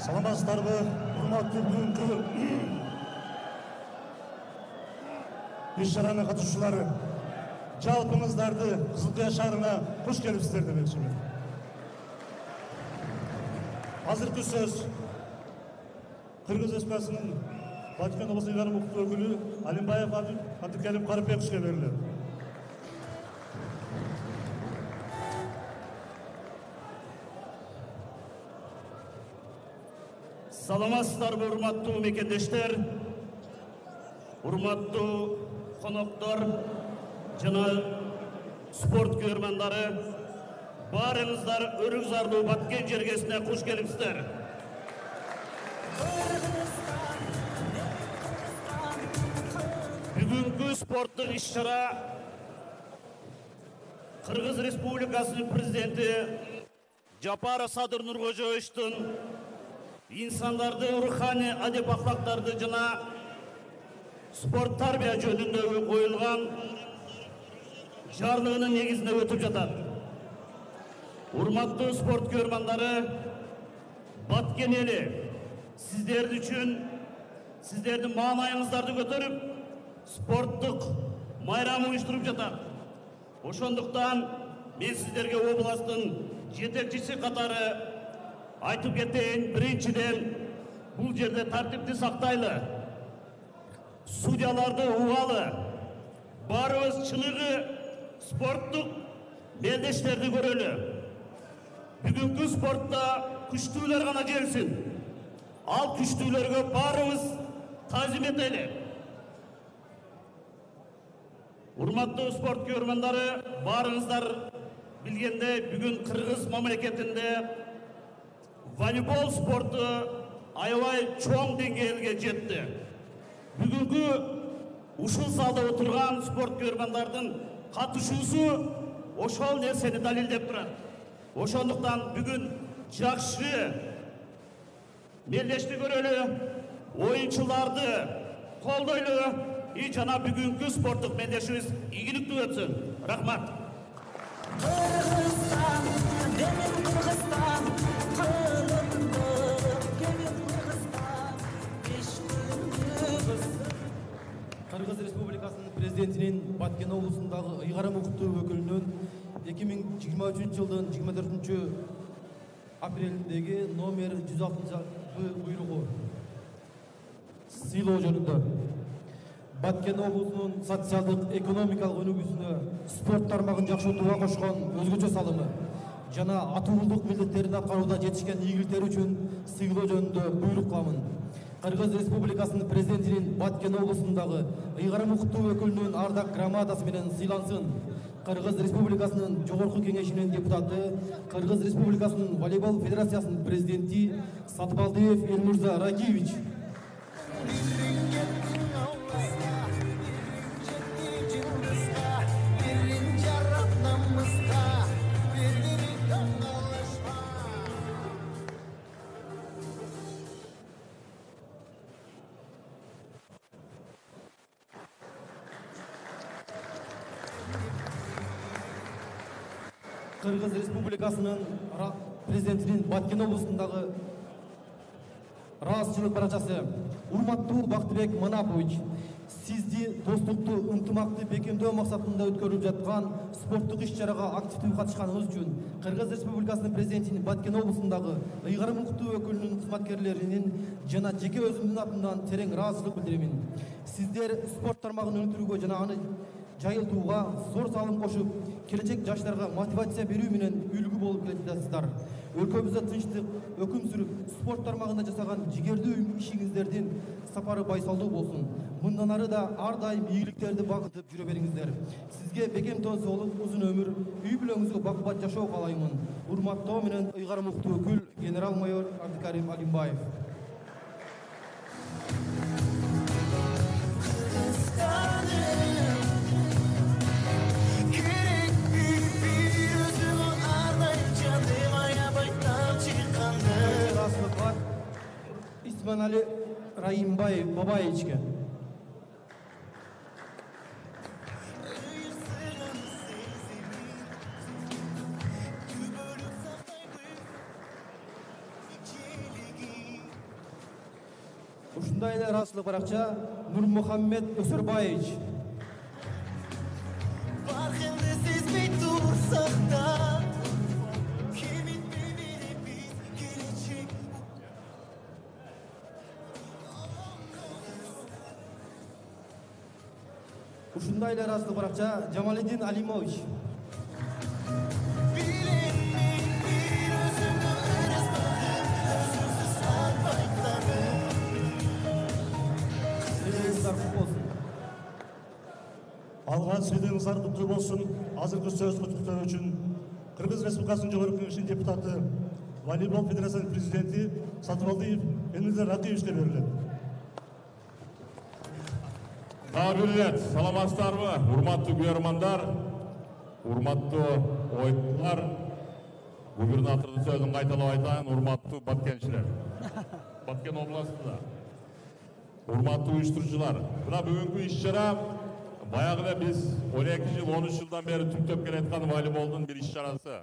Саламатсыздарбы, урматтуу бүгүнкү иш-чаранын катышуучулары. Жалпыңыздарды Кызыл Кыя шаарына кош келипсиздер демекчимин. Азыркы сөз Кыргыз Республикасынын Баткен облусу ыйгарым укуктуу өкүлү Алимбаев Абдыкерим Карыпбековичке берилет. Саламатсыздарбы, урматтуу мекендештер, урматтуу коноктор жана спорт көрөрмандары, баарыңыздар Өрүкзардуу Баткен жергесине кош келипсиздер. Бүгүнкү спорттук иш-чара Кыргыз Республикасынын президенти Жапаров Садыр Нуркожоевичтин инсандарды руханий адеп ахлактарды жана спорт тарбия жөнүндө коюлган жарлыгынын негизинде өтүп жатат. Урматтуу спорт көрөрмандары, Баткен эли сиздер үчүн сиздердин маанайыңыздарды көтөрүп, спорттук майрам уюштуруп жатат. Ошондуктан мен сиздерге областтын жетекчиси катары айтып кетейин. Биринчиден, бул жерде тартипти сактайлы, судьяларды угалы, баарыбыз чыныгы спорттук белдештерди көрөлү. Бүгүнкү спортто күчтүүлөр гана жеңсин. Ал күчтүүлөргө баарыбыз таазим этели. Урматтуу спорт көрөрмандары, баарыңыздар билгендей, бүгүн Кыргыз мамлекетинде волейбол спорту аябай чоң деңгээлге жетти. Бүгүнкү ушул залда отурган спорт көрөрмандардын катышуусу ошол нерсени далилдеп турат. Ошондуктан бүгүн жакшы мелдешти көрөлү, оюнчуларды колдойлу, жана бүгүнкү спорттук мелдешибиз ийгиликтүү өтсүн. Рахмат. Кыргыз Республикасынын президентинин Баткен облусундагы ыйгарым укуктуу өкүлүнүн 2023 жылдын 24 апрелиндеги номер 106 буйругу сыйлоо жөнүндө Баткен облусунун социалдык экономикалык өнүгүүсүнө спорт тармагын жакшыртууга кошкон өзгөчө салымы жана атуулдук милдеттерин аткарууда жетишкен ийгиликтери үчүн сыйлоо жөнүндө буйрук кыламын. Кыргыз Республикасынын президентинин Баткен облусундагы ыйгарым укуктуу өкүлүнүн ардак грамотасы менен сыйлансын. Кыргыз Республикасынын Жогорку кеңешинин депутаты, Кыргыз Республикасынын волейбол федерациясынын президенти Сатыбалдиев Элмурза Рагиевич. Кыргыз Республикасынын президентинин Баткен облусундагы ыраазычылык барачасы урматтуу Бактыбек Манапович, сизди достукту ынтымакты бекемдөө максатында өткөрүлүп жаткан спорттук иш-чарага активдүү катышканыңыз үчүн Кыргыз Республикасынын президентинин Баткен облусундагы ыйгарым укуктуу өкүлүнүн кызматкерлеринин жана жеке өзүмдүн атымдан терең ыраазычылык билдиремин. Сиздер спорт тармагын өнүктүрүүгө жана аны жайылтууга зор салым кошуп, келечек жаштарга мотивация берүү менен үлгү болуп келатасыздар. Өлкөбүздө тынчтык өкүм сүрүп, спорт тармагында жасаган жигердүү ишиңиздердин сапары байсалдуу болсун. Мындан ары да ар дайым ийгиликтерди багытып жүрө бериңиздер. Сизге бекем тоозолук, узун өмүр, үй бүлөңүзгө бакубат жашоо каалаймын. Урматтоо менен ыйгарым укуктуу өкүл генерал-майор Абдыкерим Алимбаев. Исманали Раимбаев Бабаевичке. Ушундай эле ыраазычылык баракча Нурмухаммед Өсөрбаевич. Farkında sezmey dursak da kimin bilir biz gelecek. Ушундай эле ыраазычылык баракча Жамалидин Алимович. Bilinmeyin bir özümde öres bakım, özümsüz sarbaylarım. Сыйлыгыңыздар кут болсун. Алған сыйлығыңыздар құтты болсын. Азыркы сөз құттықтау үшін Кыргыз Республикасынын Жогорку Кеңешинин депутаты, волейбол федерациясынын президенти Сатыбалдиев Эмилдар Ракиевичке берилет. Кабилет, саламатсыздарбы, урматтуу көрөрмандар, урматтуу оюнчулар, губернатордун сөзүн кайталап айтайын, урматтуу баткенчилер. Баткен областында. Урматтуу уюштуруучулар. Мына бүгүнкү иш-чара баягы эле биз 12 жыл, 13 жылдан бери түптөп келаткан волейболдун бир иш-чарасы.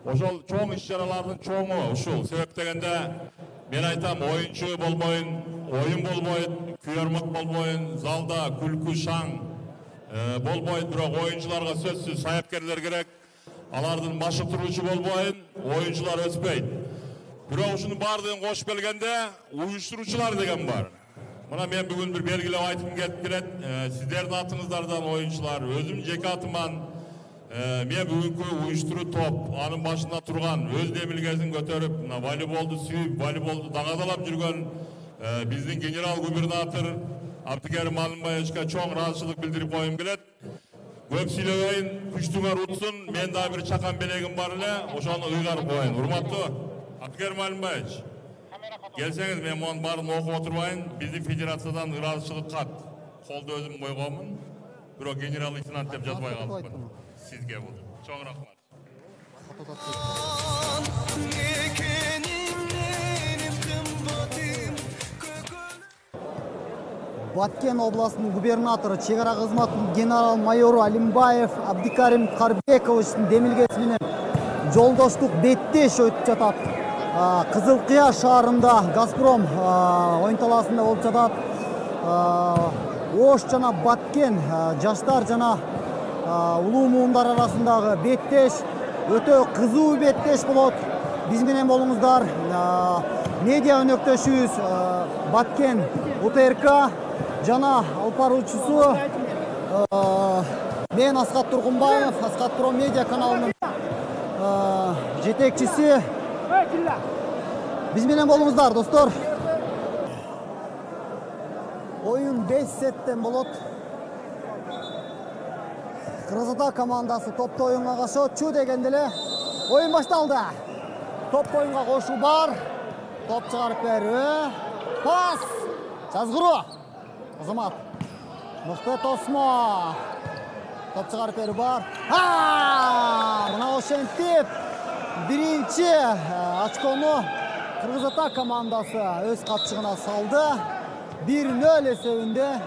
Ошол чоң иш-чаралардын чоңу ушул. Себеп дегенде мен айтам, оюнчу болбойын, оюн болбойт, күйөрмөк болбойын, залда күлкү шаң болбойт, бирок оюнчуларга сөзсүз саяпкерлер керек. Алардын машыктыруучу болбойын, оюнчулар өспөйт. Бирок ушунун баардыгын кошуп келгенде уюштуруучулар деген бар. Мына мен бүгүн бир белгилеп айтып келет, сиздердин атыңыздардан оюнчулар, өзүм жеке атыман мен бүгүнкү уюштуруу топ, анын башында турган, өз демилгесин көтөрүп, волейболду сүйүп, волейболду даңадалап жүргөн биздин генерал губернатор Абдикерим Малынбаевичке чоң ыраазычылык билдирип коюм келет. Көп сүйлөбөйүн, күчтүңөр утсун, мен да бир чакан белегим бар эле, ошону ыйгарып коеюн. Урматтуу Абдикерим Малынбаевич, келсеңиз мен монун баарын окуп отурбайын. Биздин федерациядан ыраазычылык кат. Колду өзүм койгонмун. Бирок генерал лейтенант деп жазбай калыпмын. Сизге бул. Чоң рахмат. Баткен областының губернаторы, чегара кызматынын генерал-майору Алимбаев Абдикарим Карбековичтин демилгеси менен жолдоштук беттеш өтүп жатат. Кызыл Кыя шаарында Газпром оюн талаасында болуп жатат. Ош жана Баткен жаштар жана улуу муундар арасындагы беттеш өтө кызуу беттеш болот. Биз менен болуңуздар. Медиа өнөктөшүбүз Баткен УТРК жана алып баруучусу мен Аскат Тургунбаев, Аскат Про медиа каналынын жетекчиси. Биз менен болуңуздар, достор. Оюн 5 сеттен болот. Кыргыз Ата командасы топто оюнга кошотчу дегенде эле оюн башталды. Топто оюнга кошуу бар. Топ чыгарып берүү. Пас! Жазгыруу. Азамат. Мыкты Тосмо. Топ чыгарып берүү бар. Мына ошентип биринчи очкону Кыргыз Ата командасы өз капчыгына салды. 1-0 эсебинде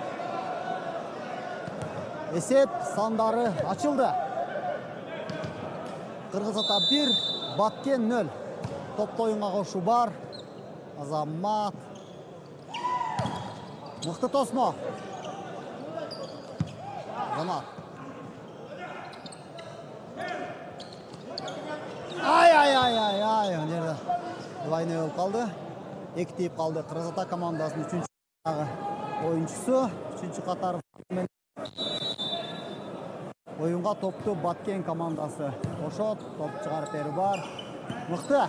эсеп сандары ачылды. Кыргыз Ата 1, Баткен 0. Топто оюнга кошуу бар. Азамат. Мыкты Тосмо. Азамат. Ай. Жерде двойной болуп калды. Эки тийип калды. Кыргыз Ата командасынын 3-чү оюнчусу, 3-чү катар оюнга топту Баткен командасы кошот. Топ чыгарып берүү бар. Мыкты.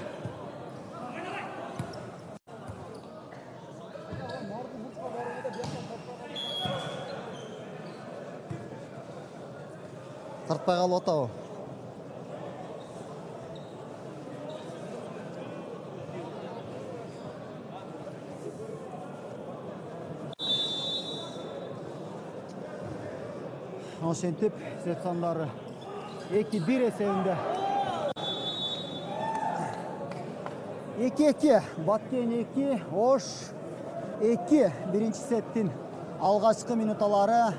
Тартпай калып атабы? Ошентип эсеп сандары 2-1 эсебинде. 2-2, Баткен 2, Ош 2. Биринчи сеттин алгачкы минуталары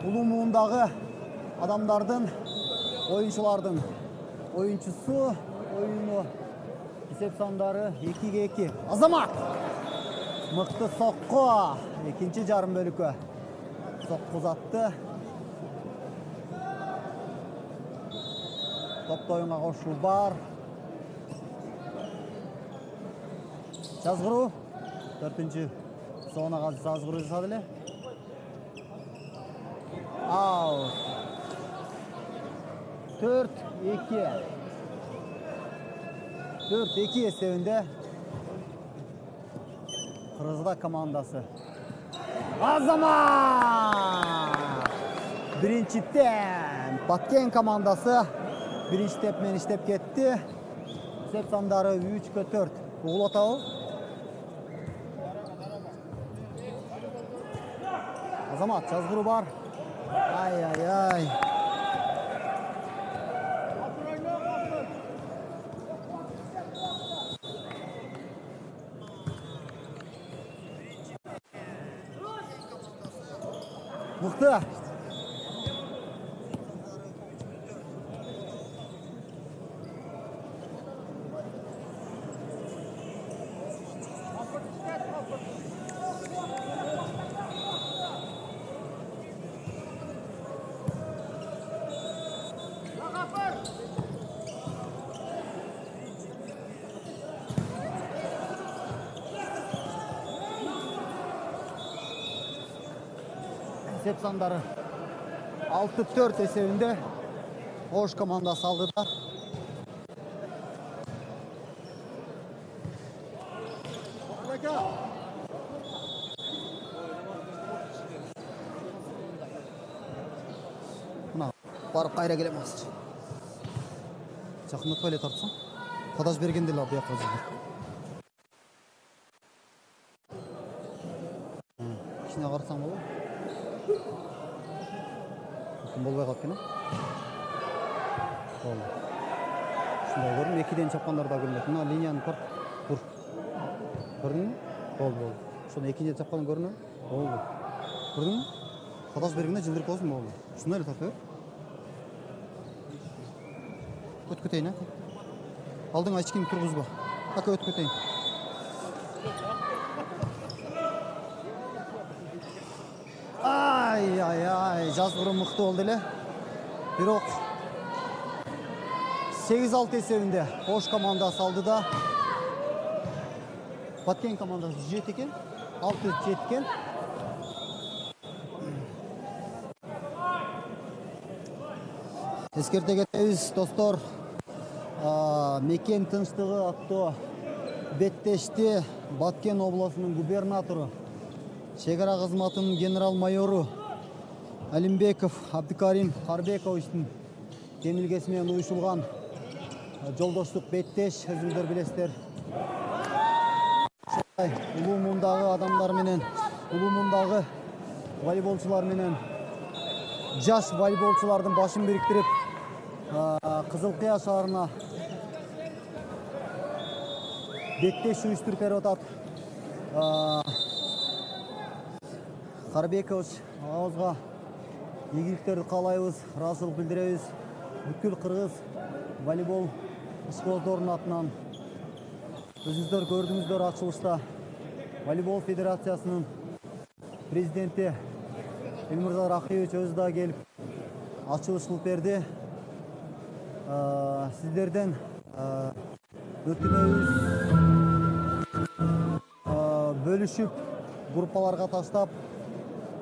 улуу муундагы адамдардын, оюнчулардын оюнчусу оюну эсеп сандары 2-2. Азамат! Мықты соққы. Екінші жарым бөлікі. Соққы ұзатты. Топты ойынға қошу бар. Жазғыру. Төртінші зонаға жазғыру жасады ле. Аут. 4-2. 4-2 есебінде Қырғызда командасы. Азамат! Бірінші тем. Баткен командасы бірінші тепмен іштеп кетті. Сеп сандары 3-4. Уғыл отауы. Азамат, жазғыру бар. Ай-ай-ай. Мықты. Сеп сандары 6-4 есебінде Ош командасы алды да. Мына барып қайра келеміз. Жақындатпай еле тартсаң. Подаж бергенде ла бұяққа жүрді. Кішіне қарсаң болу. Болбай қалып кені. Болды. Шындай көрдім, екіден чапқандар да көрінеді. Мына линияны қарт. Тұр. Көрдің мі? Болды. Шыны екіден чапқанын көрінеді. Болды. Көрдің мі? Подаж бергенде жылдырып болсын болды. Шындай еле тарты. Өт көтейін, ә? Алдың айчкені тұрғызба. Ака өт көтейін. Ай-ай-ай, жазғыры мұқты болды ле. Бирок 8-6 есебінде Ош командасы алды да. Баткен командасы 7 екен, 6-7 екен. Ескерте кетебиз, достор. Мекен тынчтыгы аттуу беттешти Баткен обласынын губернатору, шекара кызматынын генерал-майору Алимбеков Абдикарим Карбековичтин демилгеси менен уюшулган жолдоштук беттеш, өзүңүздөр билесиздер. Улуу мундагы адамдар менен, улуу мундагы волейболчулар менен жаш волейболчулардын башын бириктирип, Кызыл Кыя шаарына беттеш уюштуруп берип атат. Карбекович агыбызга ийгиликтерди каалайбыз, ыраазычылык билдиребиз. Бүткүл кыргыз волейбол спортторунун атынан өзүңүздөр көрдүңүздөр ачылышта волейбол федерациясынын президенти Элмирза Рахиевич өзү да келип ачылыш кылып берди. Сиздерден өтүнөбүз, бөлүшүп группаларга таштап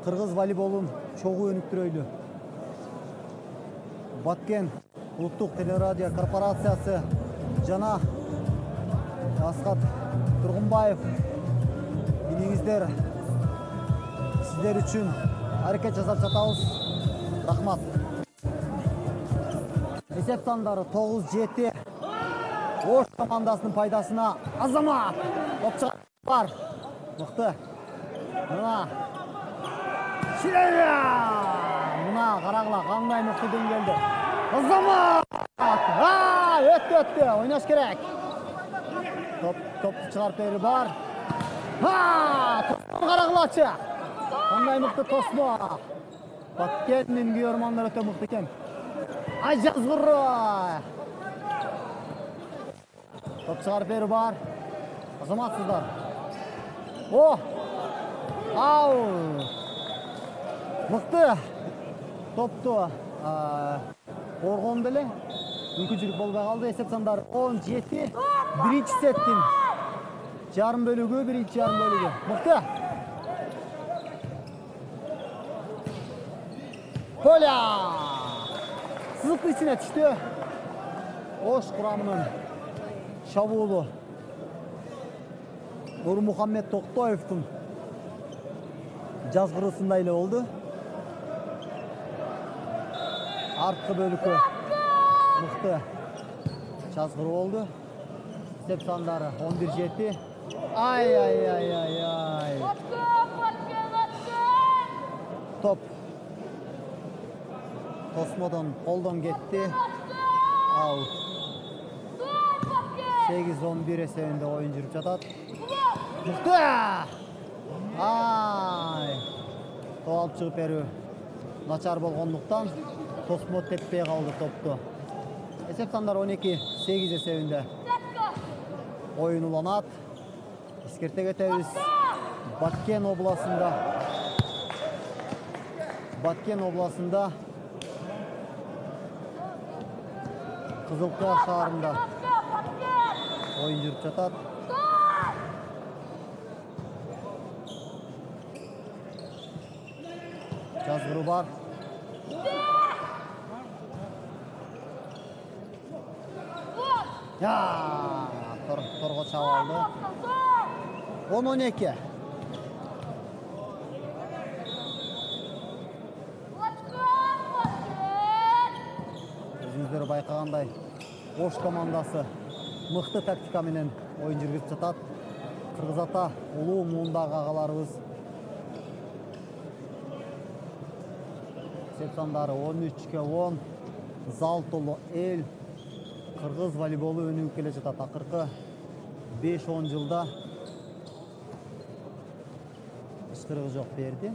кыргыз волейболун чогуу өнүктүрөйлү. Баткен улуттук телерадио корпорациясы жана Аскат Тургунбаев биңиңиздер сиздер үчүн аракет жасап жатабыз. Рахмат. Есеп сандары 9-7. Ош командасынын пайдасына Азамат. Топчу бар. Мыкты. Мына. Ширея! Мына карагыла кандай мыкты деңгээлде. Азамат! Өттү. Ойнаш керек. Топту чыгарып бери бар. Карагылачы. Кандай мыкты тосмо. Баткендин күйөрмандары өтө мыкты экен. Ай жазгыры. Топ чыгарып бери бар. Азаматсыздар. О! Ау! Мықты топту коргонду эле. Мүмкүнчүлүк болбой калды. Эсеп сандары 17. Биринчи сеттин жарым бөлүгү, биринчи жарым бөлүгү. Мыкты. Коля! Сызыктын ичине түштү. Ош курамынын шабуулу. Нурмухаммед Токтоевдун жазгыруусундай эле болду. Арткы бөлүккө мыкты жазгыруу болду. Эсеп сандары 11-7. Ай. Топ Тосмодон колдон кетти. Аут. 8-11 эсебинде оюн жүрүп жатат. Мыкты! Топ алып чыгып берүү начар болгондуктан Тосмод теппей калды топту. Эсеп сандары 12-8 эсебинде оюн уланат. Эскерте кетебиз. Баткен областында Кызылкая шаарында оюн жүрүп жатат. Жазгыруу бар. Торго чаап алды. 10-12. Өзүңүздөр байкагандай Ош командасы мыкты тактика менен оюн жүргүзүп жатат. Кыргыз ата улуу муундагы агаларыбыз. Эсеп сандары 13-10. Зал толу эл. Кыргыз волейболу өнүгүп келе жатат. Акыркы 5-10 жылда ышкырыгы жок берди.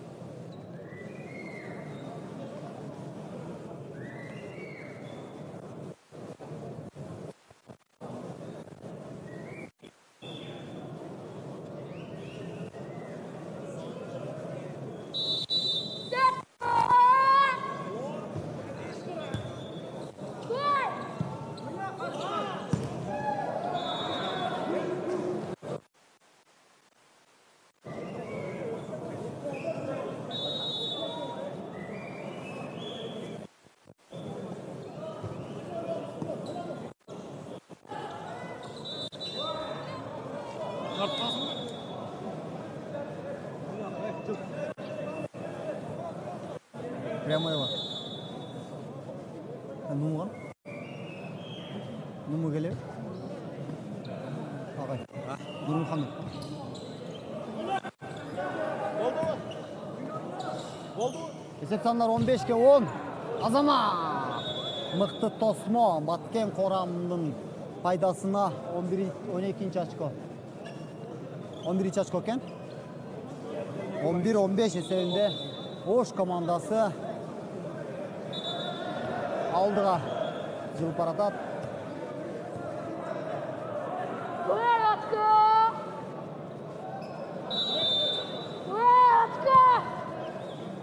Прямой бар. Нумган? Нуму келе? Агай. Нурмухаммед. Болду. Эсеп сандары 15-10. Азамат. Мыкты Тосмо Баткен корамынын пайдасына 12-нчи очко. 11-нчи очко экен. 11-15 эсебинде Ош командасы алдыга жылып баратат.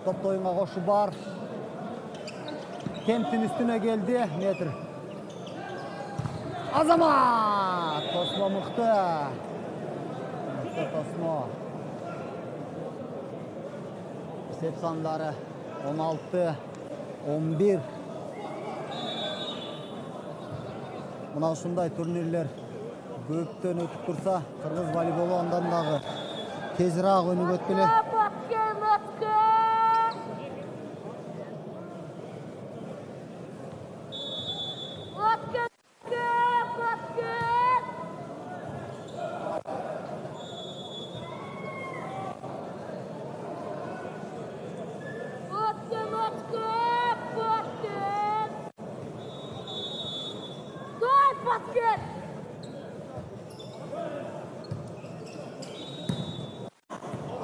Топто оюнга кошу бар. Кемптин үстүнө келди. Метр. Азамат! Тосмо мыкты. Тосмо. Эсеп сандары 16-11. Мына ушундай турнирлер көптөн өтүп турса, кыргыз волейболу андан дагы тезирээк өнүгөт беле.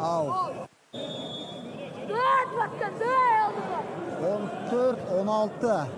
Ау. 14-16.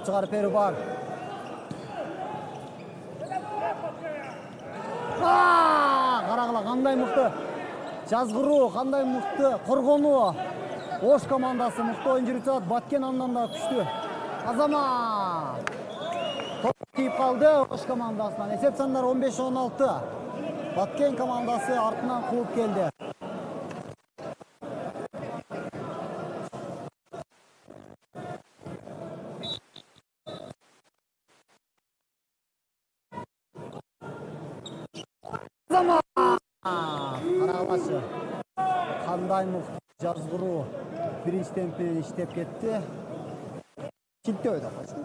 чыгарып берүү бар. Карагыла кандай мыкты жазгыруу, кандай мыкты коргонуу. Ош командасы мыкты оюн жүрүп жатат. Баткен андан да күчтүү. Азамат топ тийип калды Ош командасынан. Эсеп сандар 15-16. Баткен командасы артынан кууп келди. Карагылачы кандай мыкты жазгыруу. Биринчи темпи иштеп кетти. Килтөө да качты.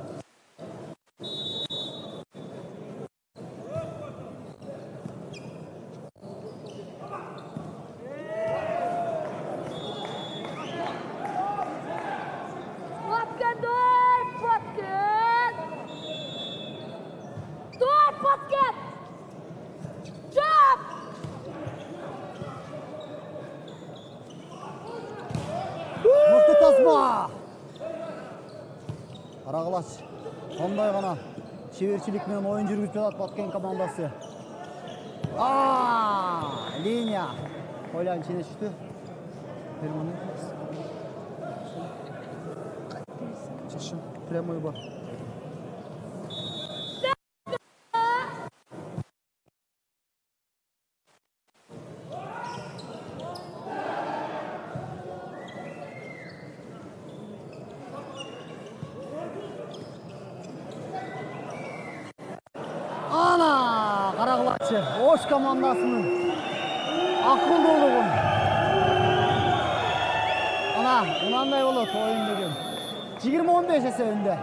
Мыкты тасма. Карагылач кандай гана чеберчилик менен оюн жүргүзүп жатат Баткен командасы. Линия. Ойлан içine düştü. Çaşı. Прямой бар. Ana Karagılakçı Oş komandasının akıllılığın. Ana bunanday olur oyun bugün. 20-15 esevinde.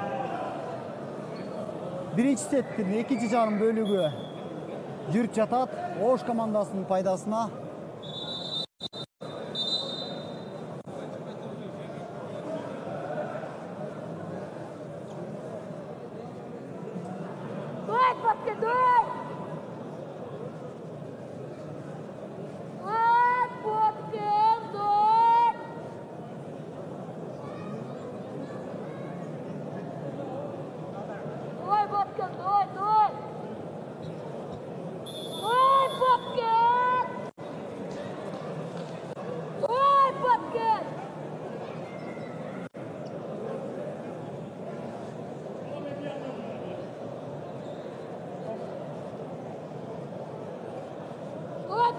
Birinci settin, ikinci jarım bölügü жүрүп жатат Ош командасынын пайдасына.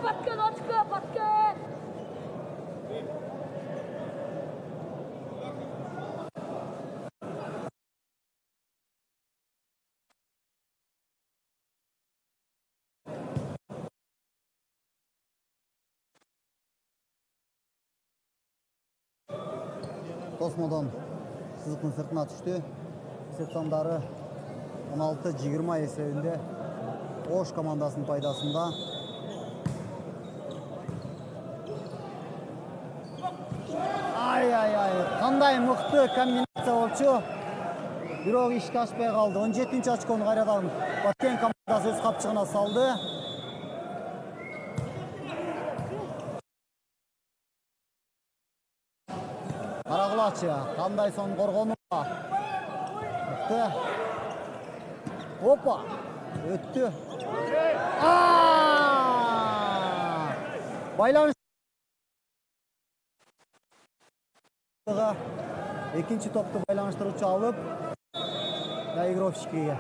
Баткен, очко, Баткен! Тосмодон сызыктын сыртына түштү. Эсеп сандары 16-20 эсебинде Ош командасынын пайдасында. Ай, кандай мыкты комбинация болчу. Бирок ишке ашпай калды. 17-нчи очкону кайрадан Баткен командасы өз капчыгына салды. Карагылачы кандай сон коргону. Мыкты. Опа! Өттү. Байланыш экинчи топту байланыштыруучу алып, доигровщикке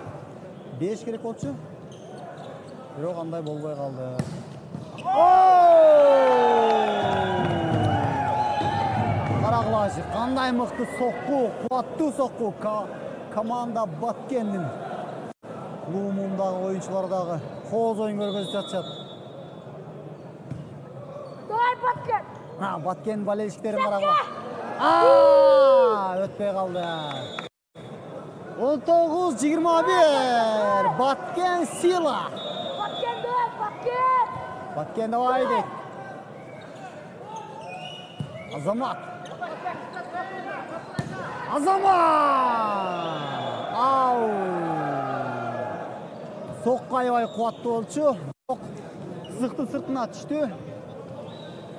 5 керек болчу. Бирок андай болбой калды. Карагылачы кандай мыкты сокку, кубаттуу сокку. Команда Баткендин луумундагы оюнчулар дагы кооз оюн көргөзүп жатышат. Баткен! Баткен болельщиктери карагыла. Өтпей қалды. 19-21. Баткен сила. Баткен давай дейт. Азамат. Соққа аябай қуатты болчу. Сызыктын сыртына түштү.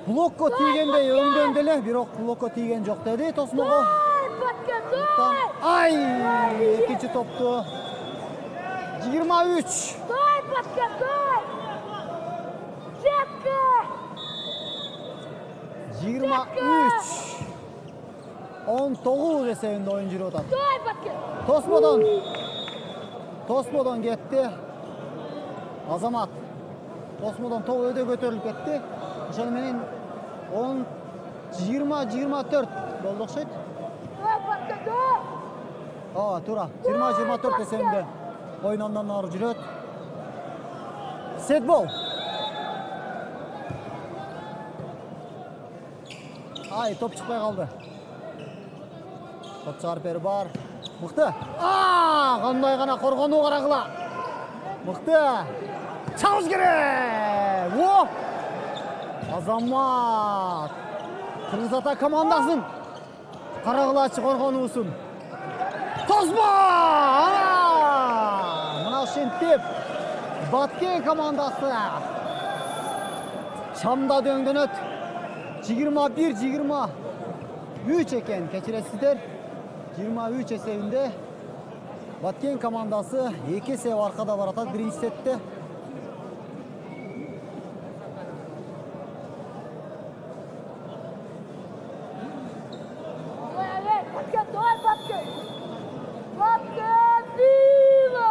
Блокко тийгендей өңдөн деле, бирок блокко тийген жок деди Тосмого. Баткен, стой! Ay, ikinci toptu. 23. Стой, Баткен, стой! Жеткі! 23. 19 esevinde oyun жүріп отады. Стой, Баткен! Tosmodon кетті. Азамат. Tosmodon топ өте көтеріліп кетті. Ошону менен 20-24 болды окшойт. Стой, Баткен, стой! Тура. 20-24 esevinde oyun андан ары жүрөт. Сетбол. Ай, топ шықпай қалды. Топ шығарып бері бар. Мықты. Қандай ғана қорғану қарағыла. Мықты. Чалыш керек. Азамат. Қырғыз ата командасын. Қарағылачы қорғануысын. Тосма! Мына шенттеп. Баткен командасы. Шамда дөңдөнөт. 21-23 екен, кечиресиздер. 23 esevinde Баткен командасы 2 esев аркада баратат биринчи сетте. Баткен, стой, Баткен! Баткен, viva!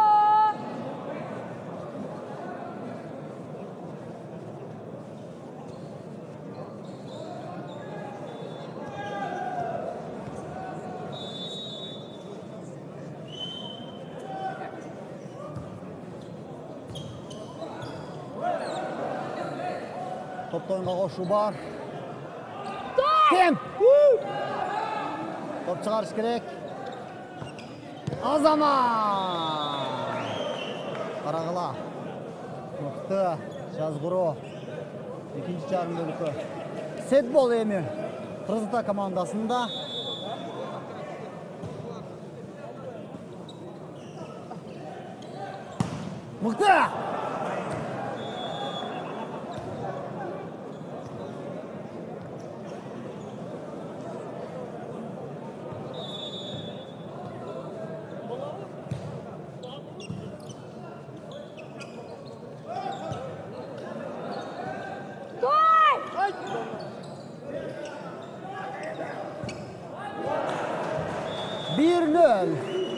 Topta oyunga koşu var. Temp! Top çıkarış gerek. Azaman! Karagıla. Mıқты. Жазгуру. İkinci жарым бөлүккө. Сетбол эми. Кыргыз ата командасында. Мықты!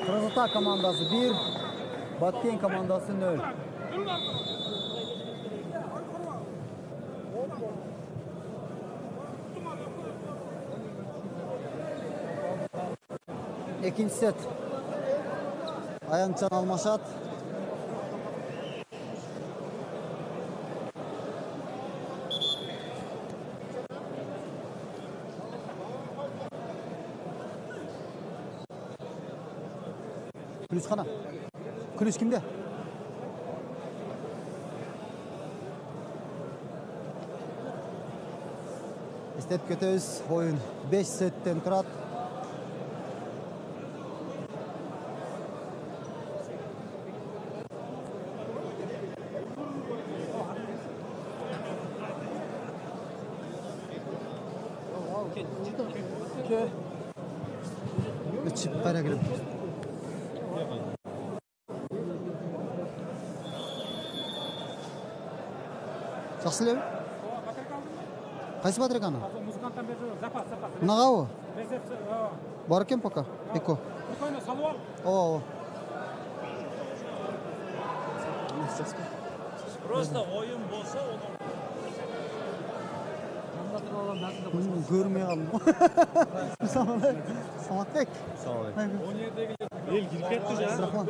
Kırgız ata komandası 1, Баткен komandası 0. İkinci set. Аянтчан алмашат. Күліс қана. Күліс кімде? Estep kötüyüz. Oyun 5 setten тұрады. Çıp қайра кіріп. Жақсы леу? Қайсы батыреканы? Мынағауы? Бар екен пока? Эко? О. Просто ойын болса, оны көрмей қалдым. Саматбек. ел кіріп кетті жаңа.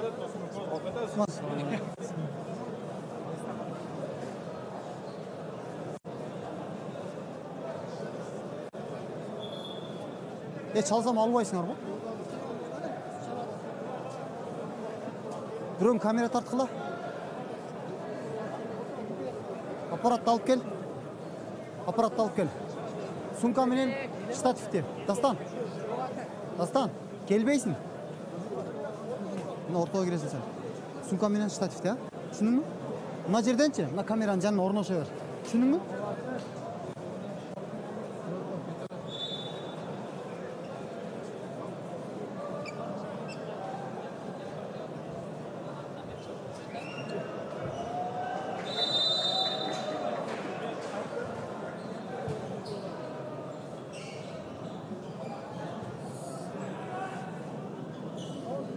Çalsam almayısınlar bu. Durun kamera tartkıla. Aparat alıp gel. Aparat alıp gel. Sumka menen штативте. Дастан. Дастан. Келбейсің. Мына ортаға кіресің сен. Sumka menen штативте, а? Түсіндің мü? Мына жерденші, мына камераның жанына орноша бер. Түсіндің мü?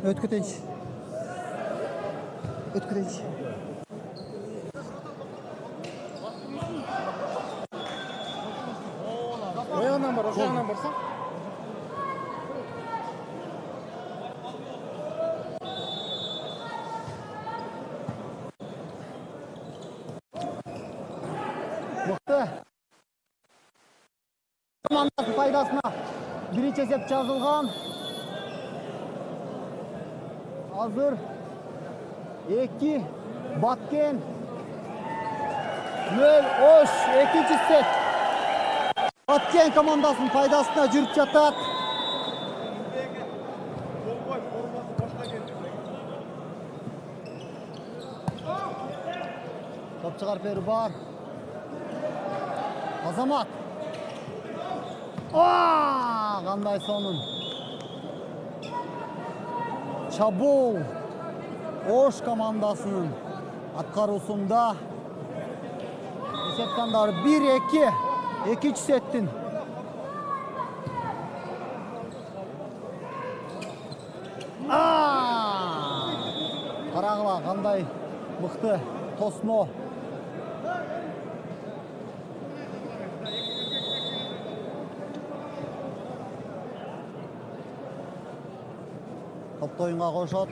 Өткөтенчи. Өткөтенчи. Оянан бар, оянан барсаң. Мықты. Командасы пайдасына биринчи эсеп жазылган. Азыр 2 Баткен 0 Ош экинчи сет. Баткен командасынын пайдасына жүрүп жатат. Топ чыгарып берүү бар. Азамат. Кандай сонун. Чабул. Ош командасынын аткаруусунда эсеп сандары 1-2. Экинчи сеттин. Карагыла кандай мыкты тосмо. Топты оюнга кошот.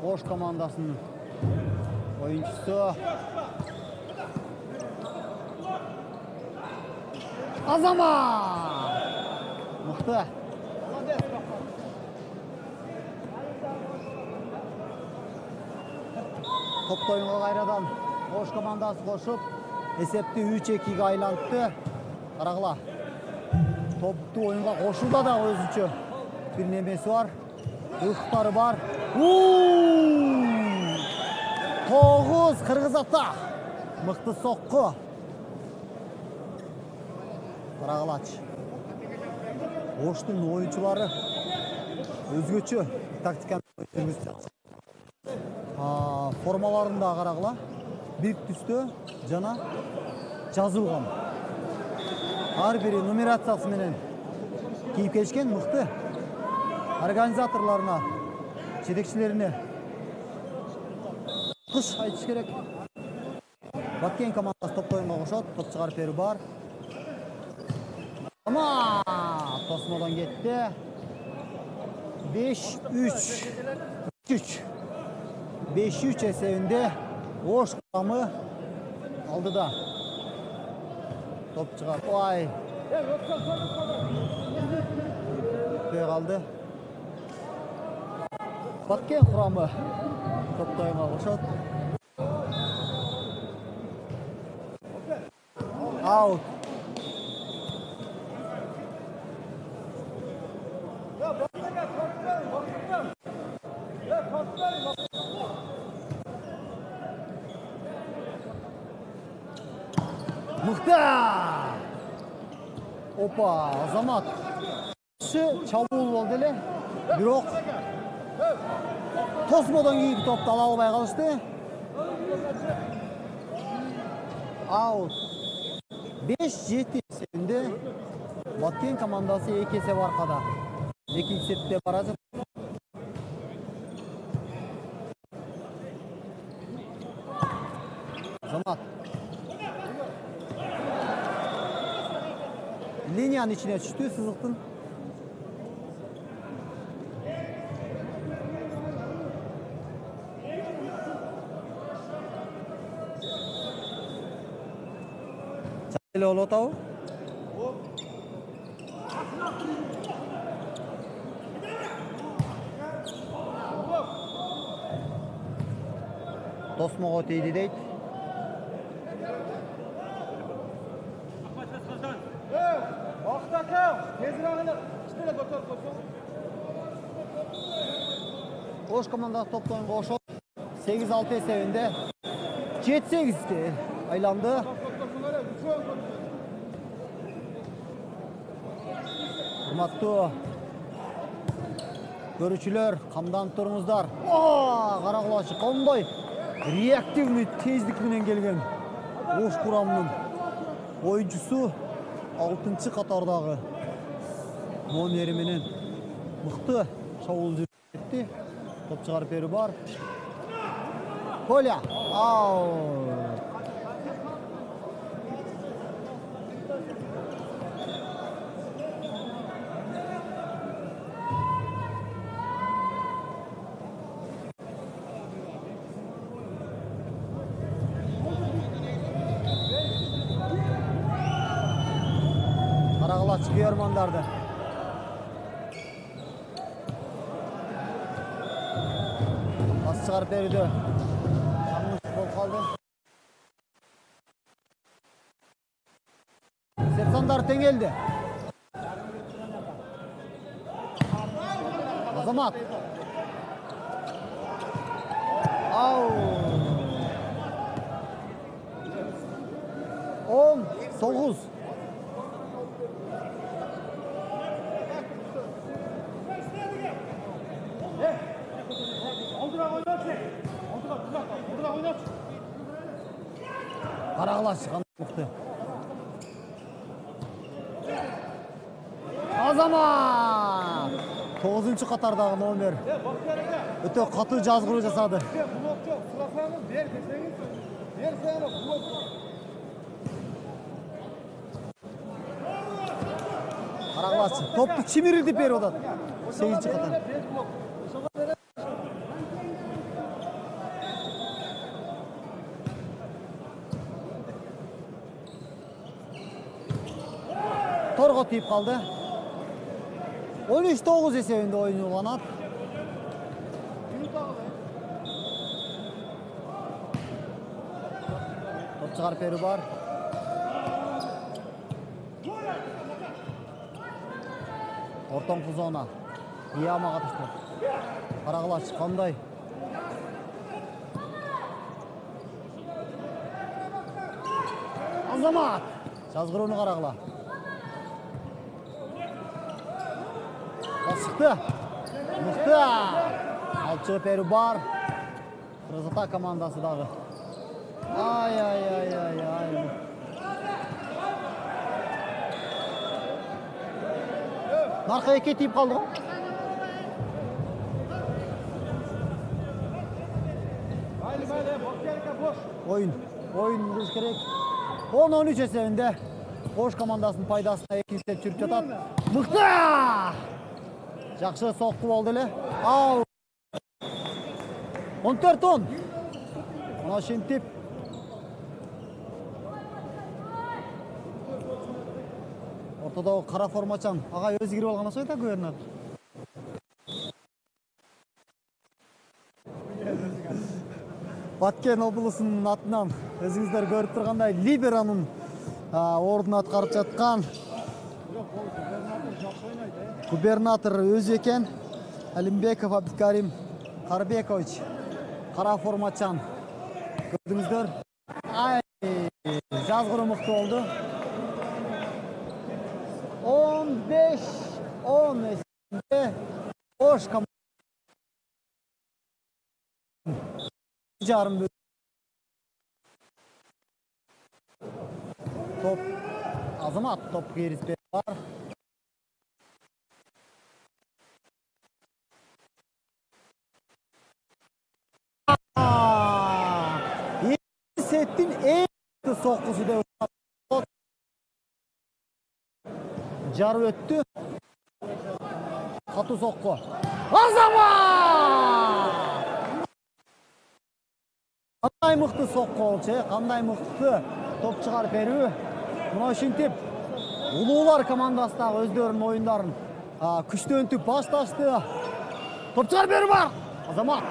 Ош командасынын оюнчусу. Азамат! Мыкты. Топты оюнга кайрадан Ош командасы кошуп, эсепти 3-2-ге айлантты. Карагыла. Топту оюнга кошууда да өзүнчө бир немеси бар. Ыктары бар. 9 Кыргыз ата. Мыкты сокку. Карагылачы. Оштун оюнчулары өзгөчө тактиканы жүргүзүп жатат. Формаларында карагыла бир түстө жана жазылган. Ар бири нумерациясы менен кийип келишкен. Мыкты. Организаторларына, жетекчилерине кыш айтыш керек. Баткен командасы топ оюнга кошот, топ чыгарып берүү бар. Ама тосмодон кетти. 5-3. 5-3 эсебинде Ош курамы алдыда. Топ чыгарып, өтпөй калды. Баткен курамы топты оюнга кошот. Аут. Мыкты! Опа, Азамат. Чабул болду эле. Бирок тосмодон кийинки топту ала албай калышты. Аут. 5-7 эсебинде Баткен командасы 2 эсеп аркада. Экинчи сетте бара жатат. Азамат. Линиянын ичине түштү сызыктын. Чайлы болуп атабы? Тосмого тийди дейт. Ош командасы топту оюнга кошот. 8-6 эсебинде 7-8 айланды. Урматтуу көрүүчүлөр, камданып туруңуздар. Карагылачы кандай реактивный тездик менен келген Ош курамынын оюнчусу 6-чы катардагы номери менен мыкты шабуул жүргүзүп кетти. Топ чыгарып берүү бар. Коля. Ау. Карагылачы күйөрмандарды. Pas çıkarıp berdi. Yanlış gol kaldı. Sersanlar teң geldi. Azamat. Au. 19. Karagılaç çıkan mıktı. Azamat! 9-cı Qatarдағы номер. Өте қатты жазғыру жасады. Karagılaç toptu çimirildi beri odan. 8-ci Qatar. Torgo tiyip kaldı. 13-9 esebinde oyun ulanat. Top çıkarıp beri var. Ortankı zona. İyi ama katıştı. Karagılaç kanday. Azamat. Жазғыруыны Карагыла. Çıktı. Mıhtı. Alt çıkıp beri var. Kırgızata komandası dağı. Ay. Narkaya ketip kaldı. Oyun kız gerek. 10-13 esebinde. Koş komandasının paydasına ekin set çürüp jatat. Mıhtı! Жақсы соққы болды эле. Ау. 14-10. Мына шентип. Ортодогу кара формачан. Ага өзү кирип алган окшойт да көрүнөт. Баткен облусунун атынан өзүңүздөр көрүп тургандай либеронун ордун аткарып жаткан губернатор өзү экен. Алимбеков Абдикарим Карбекович. Кара формачан. Көрдүңүздөр. Ай, жазгыруу мыкты болду. 15-10 эсебинде Ош жарым топ Азамат топ кириспе бар. Сеттин эң соққысы деп жарып өттү. Катуу соққы. Азамат! Кандай мыкты соққы болчу, кандай мыкты топ чыгарып берүү. Мына ушинтип улуулар командасындагы өздөрүнүн оюндарын күчтөнтүп башташты. Топ чыгарып берүү бар. Азамат.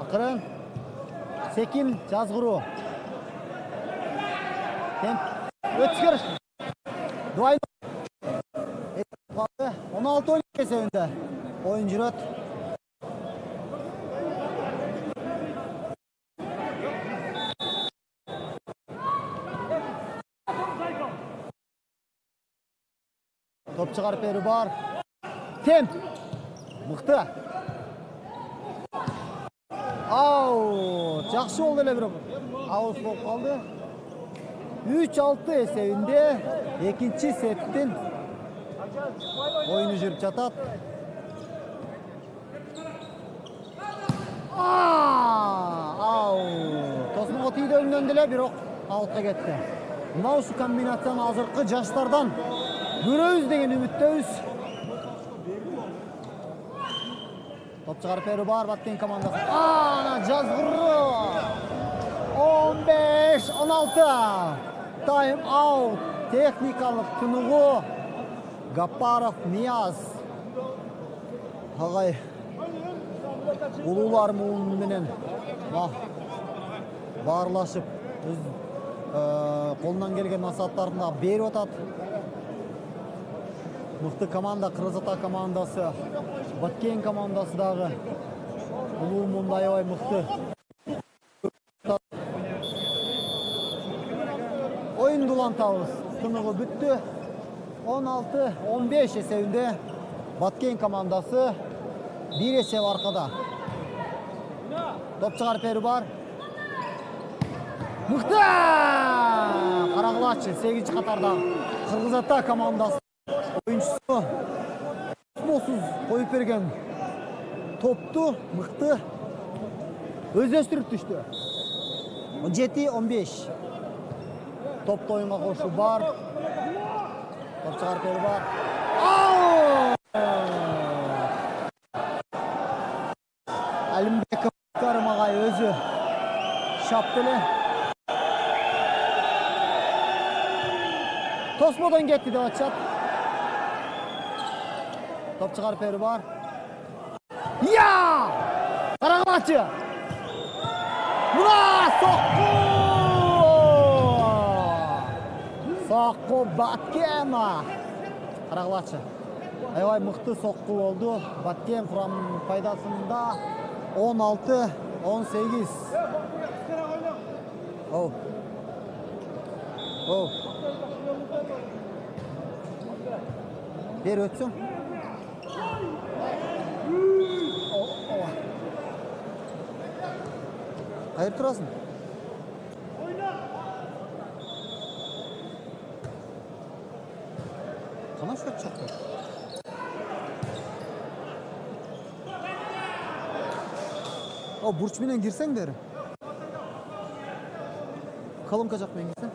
Акырын секин жазгыруу. Өткөрүш. Дуай 16-12 эсебинде oyun жүрөт. Топ чыгарып берүү бар. Темп. Мыкты. Ау, жакшы болду эле бирок. Ауыз болуп калды. 3-6 эсебинде экинчи сеттин oyunu жүрүп жатат. Тосмонго тийди önүнөн деле, бирок аутка кетти. Мына ушу комбинацияны азыркы жаштардан көрөбүз деген үмүттөбүз. Топ чыгарып берүү бар Баткен командасы. Ана жазгыруу. 15-16. Тайм аут. Техникалык тынугу. Гапаров Нияз. Агай улуулар менен баарлашып өз колунан келген насааттарын берип атат. Мыкты команда Кыргыз Ата командасы, Баткен командасы дагы улуу мунда аябай мыкты. Oyun улантабыз. Тыныгы бүттү. 16-15 эсебинде Баткен командасы bir eseb arkada. Top çıkarıp beri var. Mıhtı! Karagılaçı 8. Katar'da Kırgız Ata komandası oyuncusu Osmosuz koyup bergen toptu mıhtı özleştirip düştü. 17-15. Topta oyuna koşu var. Top çıkarıp beri var. Алимбеков Карым агай өзү шапты эле. Тосмодон кетти деп атышат. Топ чыгарып бери бар. Я! Карагылачы. Мына сокку! Сокку Баткена. Карагылачы. Аябай мыкты сокку болду. Баткен курам пайдасында 16-18. Бер өтсün. Hayır turasın. Kana şöyle çaktı. Burç menen girsen beri. Kalın kacak mı girsen?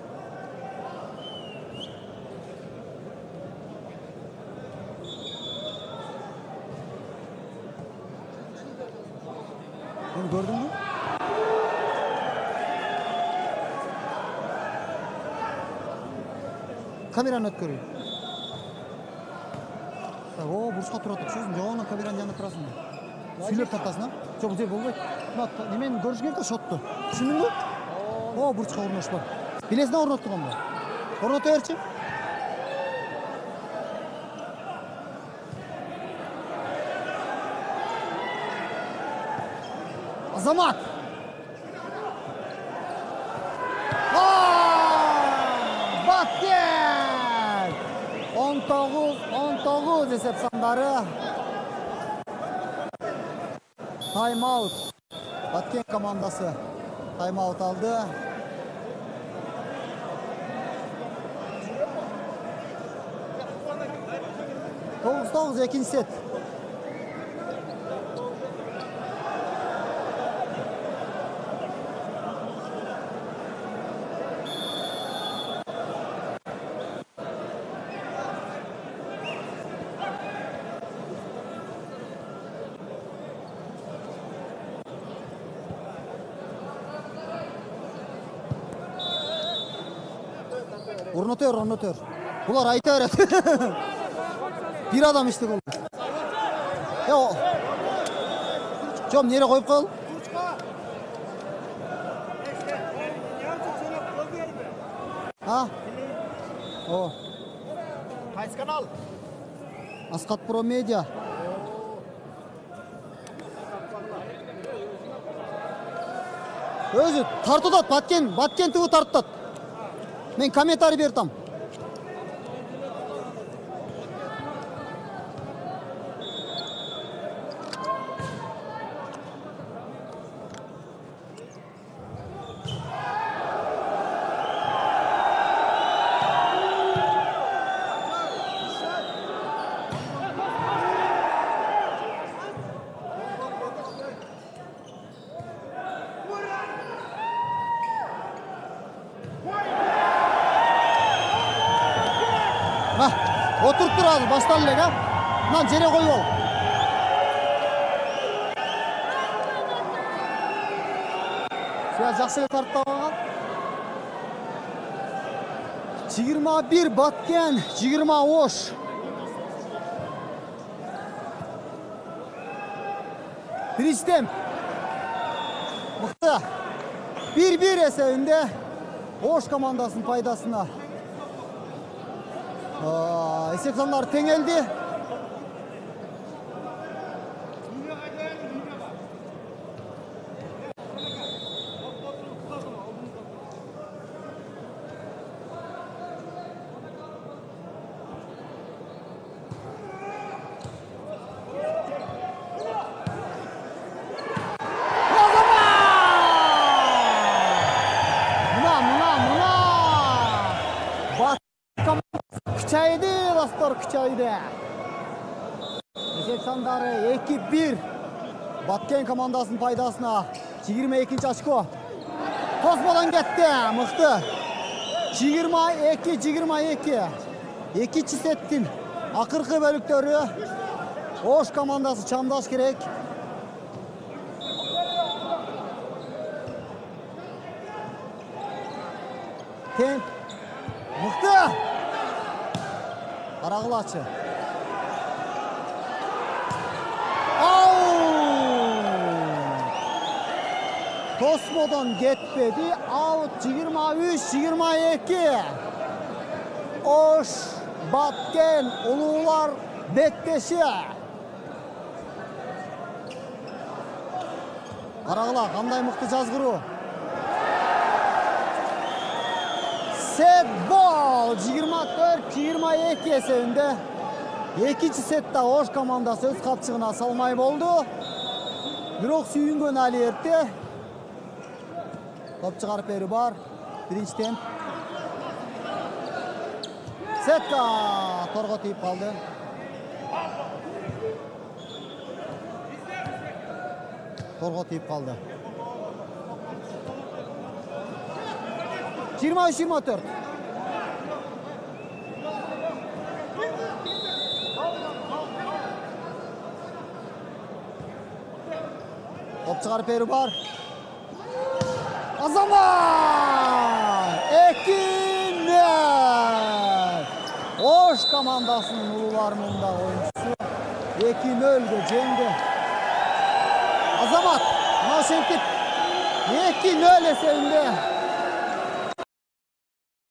Onu gördün mü? Kameranı ötkörüyor. Burçқа тұра тұр. Сөзін жауына камераның жанына тұрасың. Сөйлеп тартасың, жоқ бұл жер болмайды. Немен көріш керек шотты. Түсіндің бе? Бурчқа орнаш бар. Билесіне орнаттыған ба? Орната берші. Азамат! Баткен! 19 esep sanları. Time out. Batken komandası time out aldı. Toğuz ikinci set. Орнатör. Bunlar ayta öğret. Bir adam işte bu. Ya o. Çom nereye koyup kal? Ha? O. Kaç kanal? Askat Pro Media. Özü tartıdat Batken TV tartıdat. Men komentari berdim. Oturup dur azыр, баштан элек, а? Мына жере коюп ал. Жакшы эле тартып алган. 21 Баткен, 20 Ош. Birinci mıқты. 1-1 esebinde Oş komandasının paydasına. Esep sanları tengeldi. Küçaydı dostlar, küçaydı. Esep sanları 2-1. Batken komandasının paydasına. 22. açko. Tosmadan gitti. Mıhtı. 22. İkinci settin akırkı bölükleri. Oş komandası çamdaş gerek. Ten. Mıhtı. Arağılaçı. Tosmo'dan gitmedi. Out 23-22. Oş, Batken, Ulular, Bekteşi. Arağıla, qanday mıқты жазғыру. Set ball 24-22 esebinde. İkinci sette Oş komandası öz kapçığına salmay boldu. Бирок сүйүнгөн али эрте. Топ чыгарып берүү бар. Биринчи темп. Сетка торго тийип калды. Торго тийип калды. 23-24. Top çıkarıp beri var. Azaman! Ekinler! Oş komandasının ulularının da oyuncusu. Ekinöl'de Ceng'de. Azamat! Naşentip. Ekinöl esevinde.